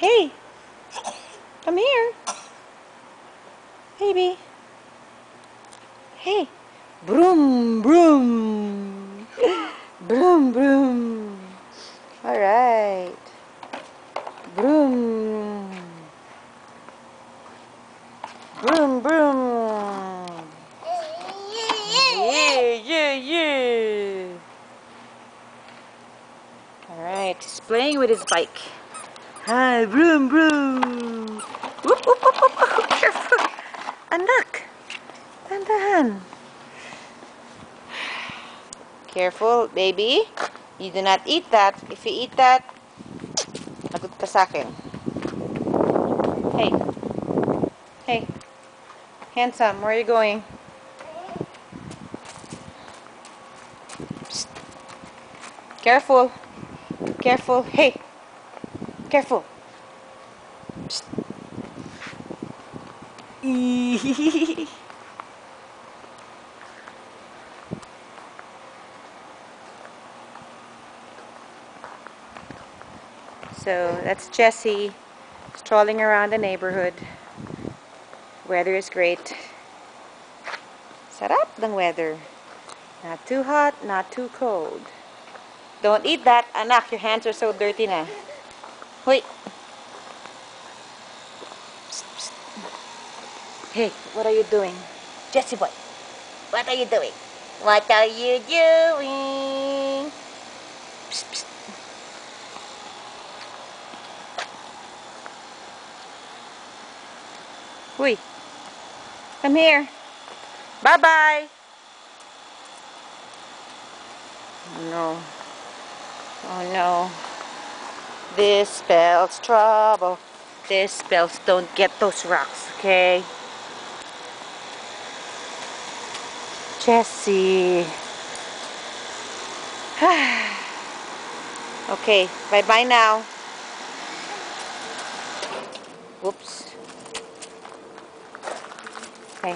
Hey, come here, baby. Hey, broom, broom, broom, broom. All right, broom, broom, broom. Yeah, yeah, yeah. All right, he's playing with his bike. Hi, broom, broom. Whoop, whoop, whoop, whoop, whoop. Careful. Anak. Tandahan. Careful, baby. You do not eat that. If you eat that, lagot ka sa akin. Hey. Hey. Handsome, where are you going? Psst. Careful. Careful. Hey. Careful. Psst. So that's Jessie strolling around the neighborhood. Weather is great. Sarap ng weather. Not too hot, not too cold. Don't eat that, anak. Your hands are so dirty na. Wait. Psst, psst. Hey, what are you doing? Jessie boy, what are you doing? What are you doing? Psst, psst. Uy, come here. Bye-bye. Oh no. Oh no. This spells trouble. This spells don't get those rocks, okay? Jessie. Okay, bye-bye now. Whoops. Okay.